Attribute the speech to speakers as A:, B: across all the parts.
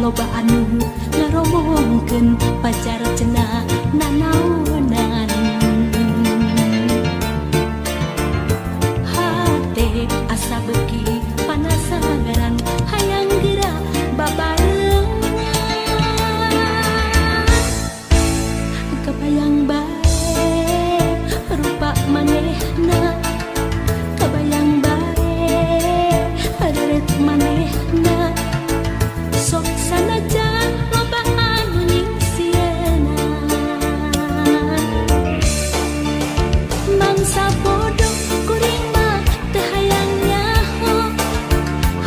A: loba anu ngaromongkeun pacar cenah nanaonan. Hate asa beuki panasaran hayang geura babarengan. Kebayang bae rupa manehna, kebayang bae hareret manehna. Sok sanajan loba anu nyingsiana, mangsa bodoh kuring mah teu hayang nyaho.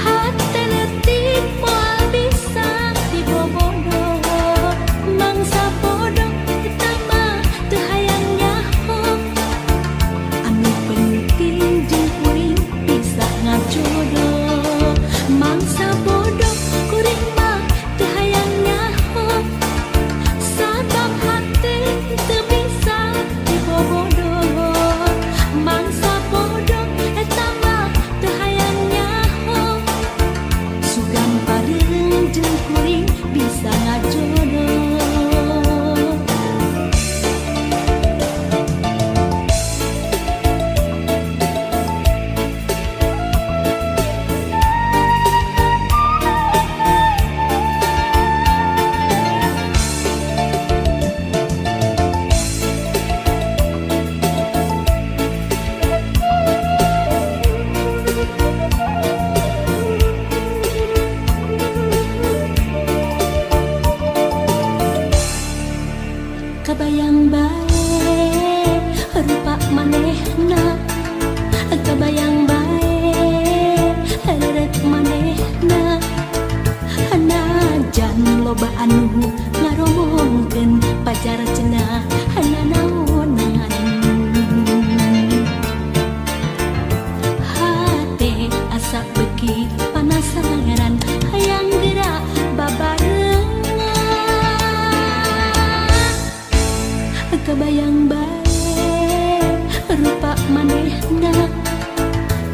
A: Hate leutik moal bisa dibobodo, mangsa bodoh eta mah teu hayang nyaho. Anu penting jeung kuring bisa ngajodoh, mangsa bodoh kuring mah teu hayang nyaho. Sabab hate teu bisa dibobodo, mangsa bodoh eta mah teu hayang nyaho. Sugam pareung jeung kuring bisa ngajodoh. Kebayang bae rupa manehna, kebayang bae hareret manehna. Hanajan loba anu ngaromongkeun pacar cenah nanaonan. Hate asa beuki panasaran hayang geura babarengan. Kebayang bae rupa manehna,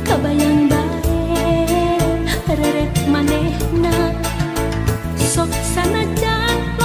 A: kebayang bae hareret manehna. Sok sanajan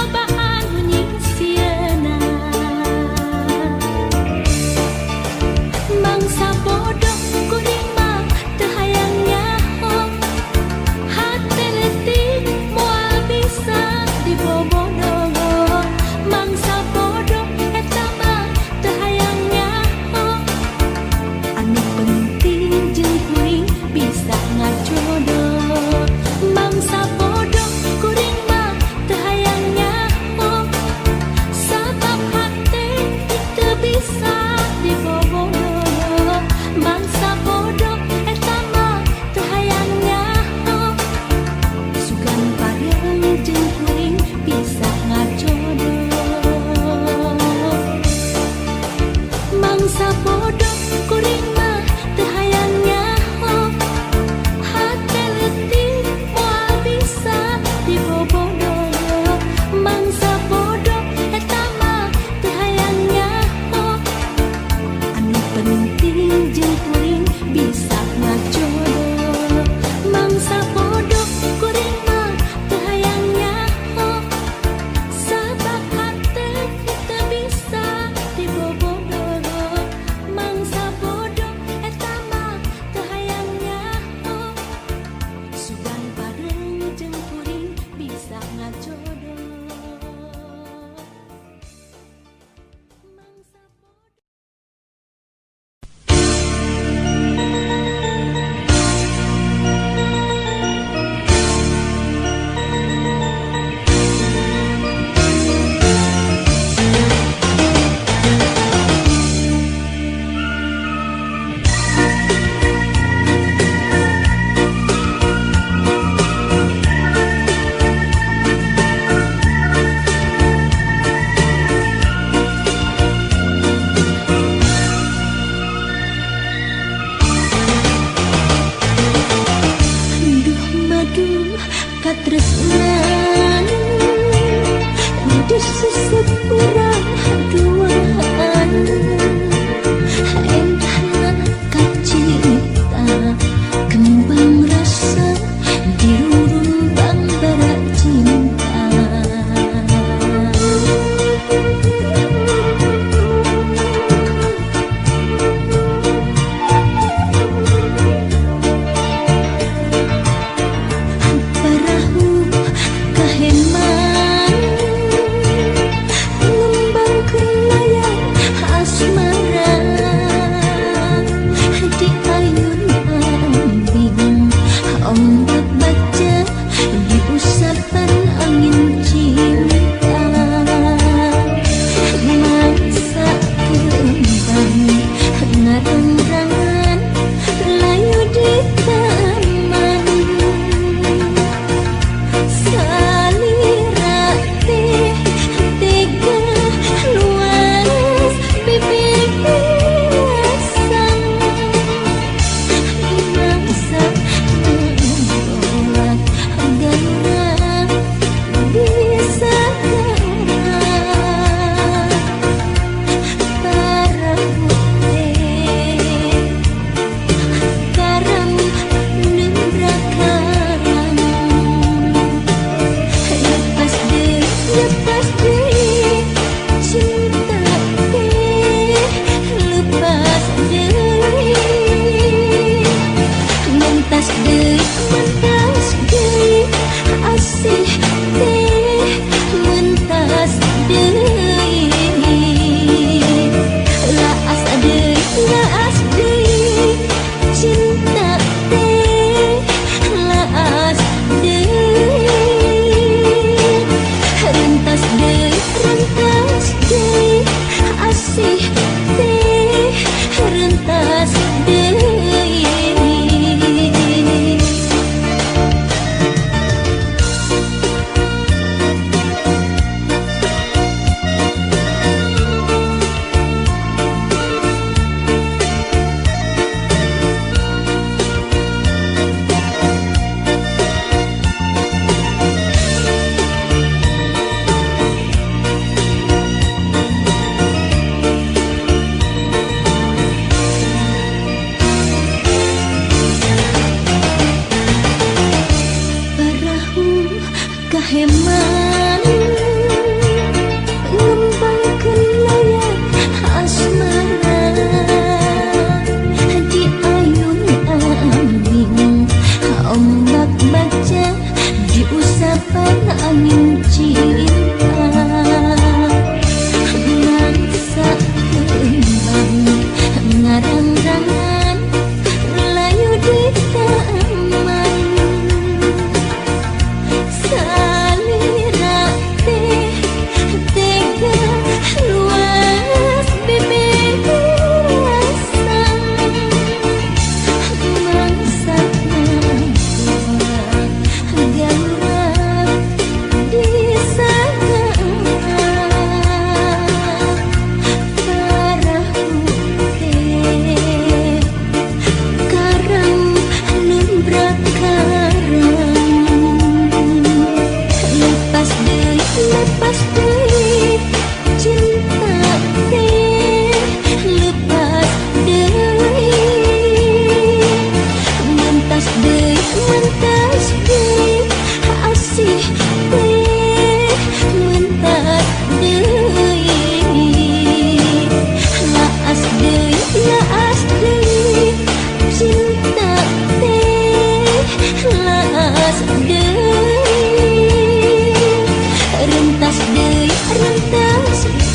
A: paheman ngembangkeun layar asmara di ayun angin ombak baca di usapan angin cinta mangsa kembang ngarang-rangan layu di taman salira teh tega luas bebesan mangsa nampua gambar di sana parahu teh karang numbrak karang lepas deui cinta teh lepas deui mentas deui asih teh mentas deui laas deui cinta teh laas deui rentas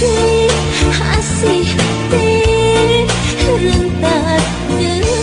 A: deui asih teh rentas deui.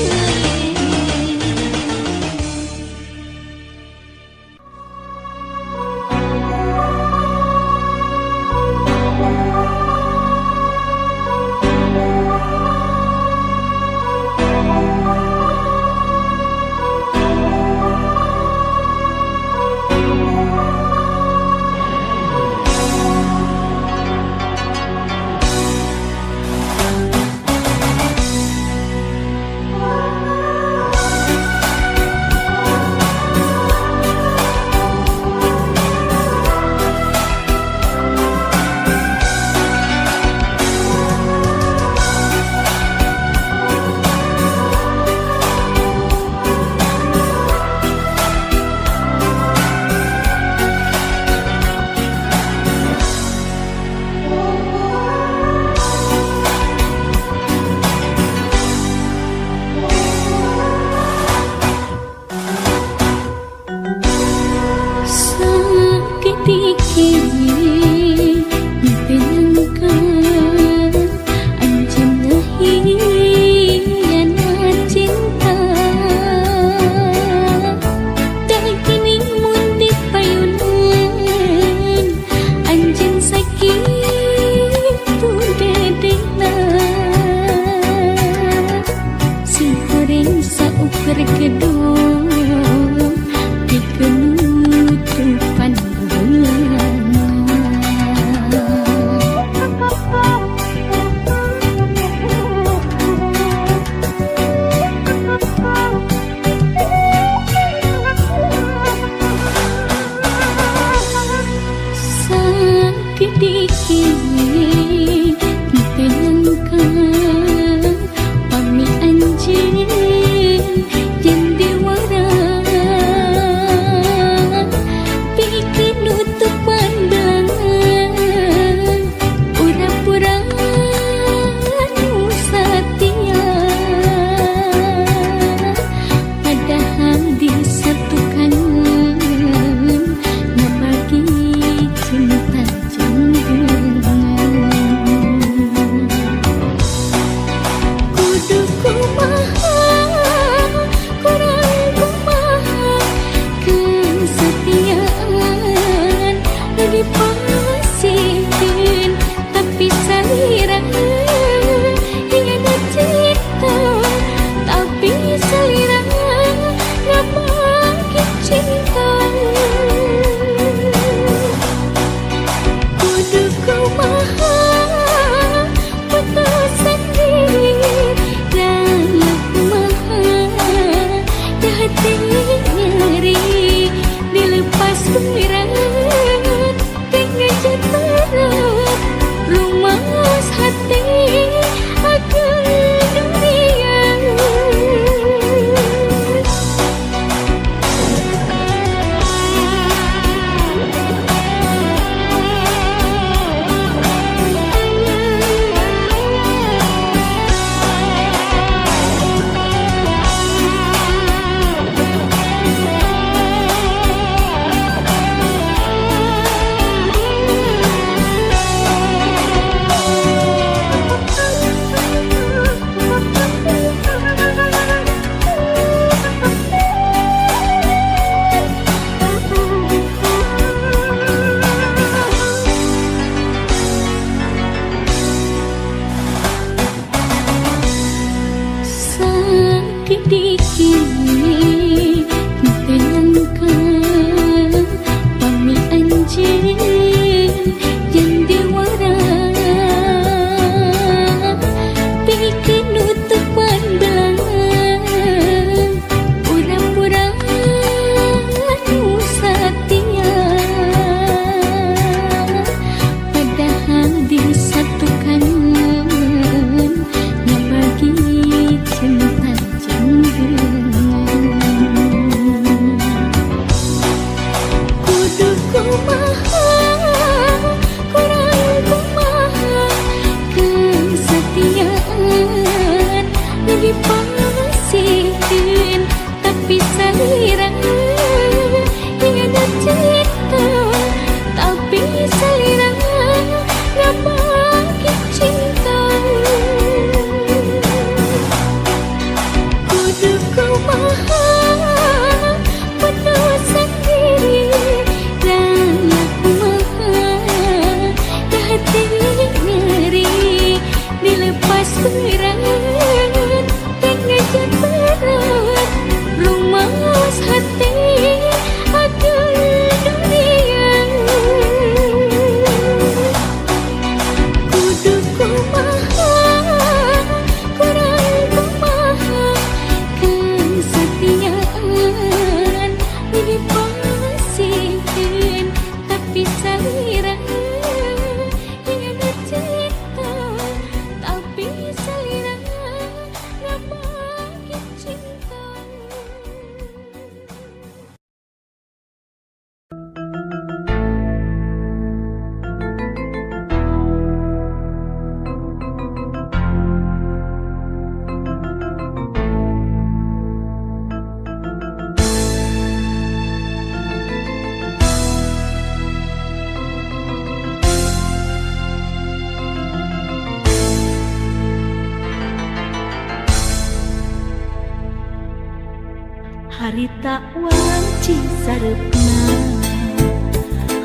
A: harita wanci sarepna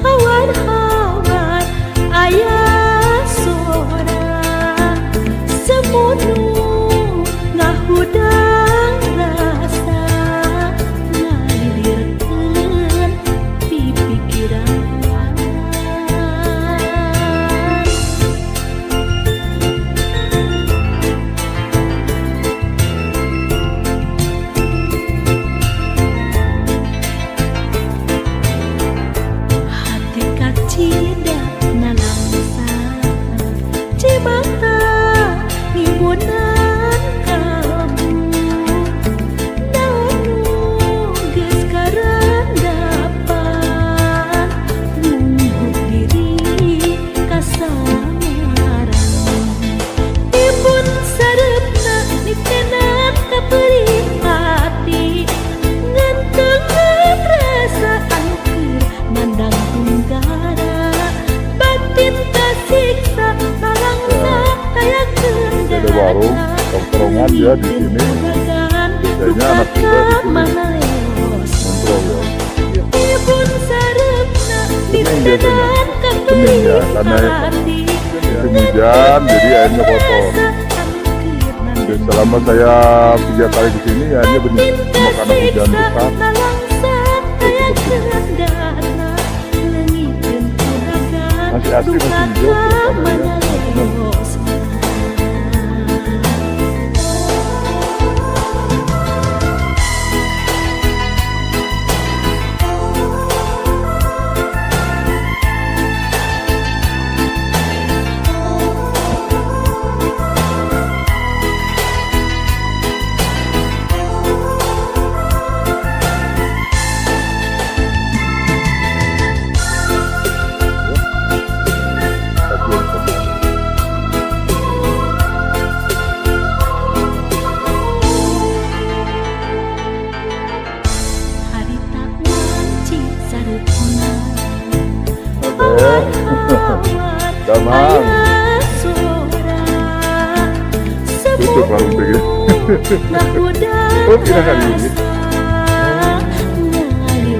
A: hawan-hawan aya sora semunu ngahudang rasa ngalilirkeun di pikiran
B: warung tongkrongan ya di sini. Biasanya anak kita di sini nongkrong ya. Bening biasanya, bening ya, karena musim hujan jadi airnya kotor. Dan selama saya 3 kali di sini airnya bening, cuma karena hujan besar. Masih asli, masih hijau suasananya. Damang tutup lalu begini. Oh kira kali ini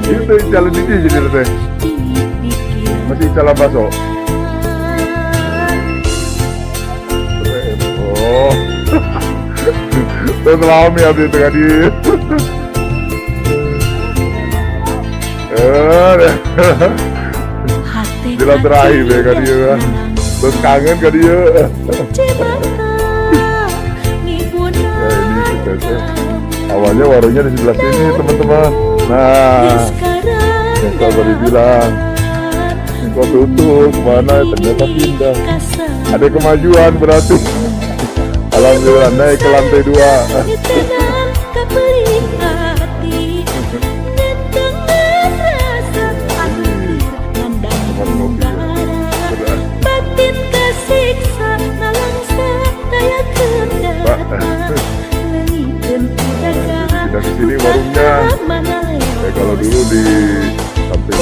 B: itu jalan ini jadi teh masih jalan baso. Oh terlalu ya di tengah di jalan terakhir ya kan dia terus kangen kan dia ya ini kita awalnya warungnya di sebelah sini teman-teman. Nah yang saya baru bilang kok tutup mana ternyata pindah, ada kemajuan berarti. Alhamdulillah naik ke lantai 2. Pindah ke sini warungnya. Kalau dulu di samping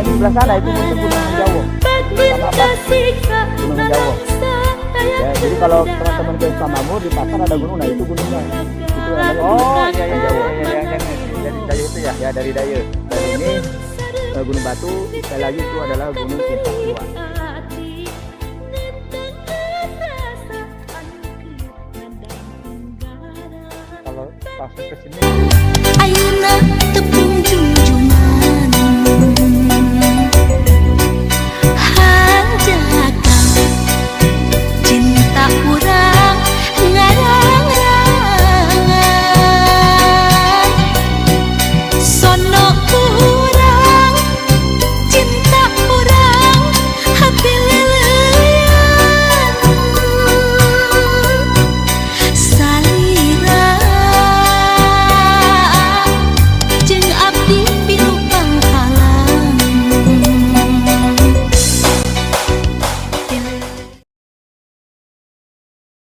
C: sebelah sana itu muncul Gunung Jawa. Gunung Jawa. Ya, jadi kalau teman-teman ke Samamu di pasar ada gunung, nah itu gunungnya. Itu oh iya iya Jawa. Dari Dayu itu ya? Ya dari Dayu. Dan ini Gunung Batu, sekali lagi itu adalah Gunung Puncak Tua. Kalau pas ke sini
A: Ayeuna teu